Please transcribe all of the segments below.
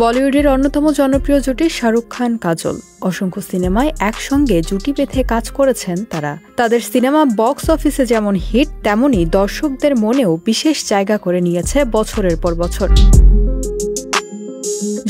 বলিউডের অন্যতম জনপ্রিয় জুটি শাহরুখ খান কাজল। অসংখ্য সিনেমায় একসঙ্গে জুটি বেঁধে কাজ করেছেন তারা। তাদের সিনেমা বক্স অফিসে যেমন হিট, তেমনই দর্শকদের মনেও বিশেষ জায়গা করে নিয়েছে বছরের পর বছর।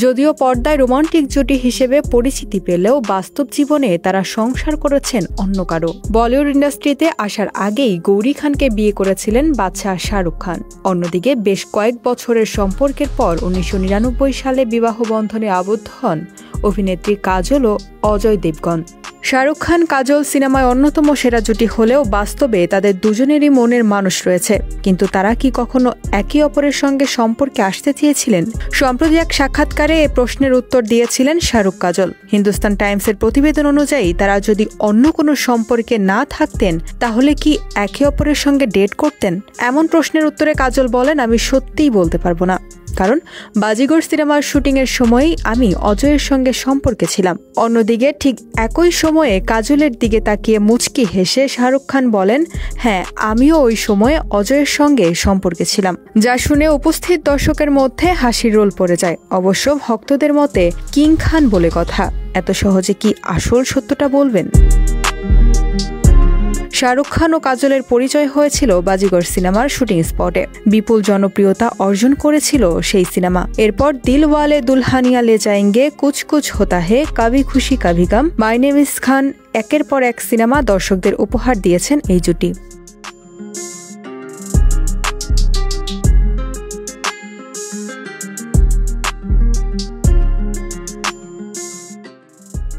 যদিও পর্দায় রোমান্টিক জুটি হিসেবে পরিচিতি পেলেও বাস্তব জীবনে তারা সংসার করেছেন অন্য কারো। বলিউড ইন্ডাস্ট্রিতে আসার আগেই গৌরী খানকে বিয়ে করেছিলেন বাদশাহ শাহরুখ খান। অন্যদিকে বেশ কয়েক বছরের সম্পর্কের পর 1999 সালে বিবাহ বন্ধনে আবদ্ধ হন অভিনেত্রী কাজল ও অজয় দেবগন। শাহরুখ খান কাজল সিনেমায় অন্যতম সেরা জুটি হলেও বাস্তবে তাদের দুজনেরই মনের মানুষ রয়েছে। কিন্তু তারা কি কখনো একে অপরের সঙ্গে সম্পর্কে আসতে চেয়েছিলেন? সম্প্রতি এক সাক্ষাৎকারে এ প্রশ্নের উত্তর দিয়েছিলেন শাহরুখ কাজল। হিন্দুস্তান টাইমসের প্রতিবেদন অনুযায়ী তারা যদি অন্য কোনো সম্পর্কে না থাকতেন তাহলে কি একে অপরের সঙ্গে ডেট করতেন? এমন প্রশ্নের উত্তরে কাজল বলেন, আমি সত্যিই বলতে পারবো না, কারণ বাজিগর সিনেমার শুটিংয়ের সময়ই আমি অজয়ের সঙ্গে সম্পর্কে ছিলাম। অন্যদিকে ঠিক একই সময়ে কাজলের দিকে তাকিয়ে মুচকি হেসে শাহরুখ খান বলেন, হ্যাঁ, আমিও ওই সময়ে অজয়ের সঙ্গে সম্পর্কে ছিলাম। যা শুনে উপস্থিত দর্শকের মধ্যে হাসির রোল পড়ে যায়। অবশ্য ভক্তদের মতে কিং খান বলে কথা, এত সহজে কি আসল সত্যটা বলবেন? শাহরুখ খান ও কাজলের পরিচয় হয়েছিল বাজিগর সিনেমার শুটিং স্পটে। বিপুল জনপ্রিয়তা অর্জন করেছিল সেই সিনেমা। এরপর দিলওয়ালে দুলহানিয়া লে যায়েঙ্গে, কুছ কুছ হোতা হে, কভি খুশি কভি গম, মাই নেম ইজ খান, একের পর এক সিনেমা দর্শকদের উপহার দিয়েছেন এই জুটি।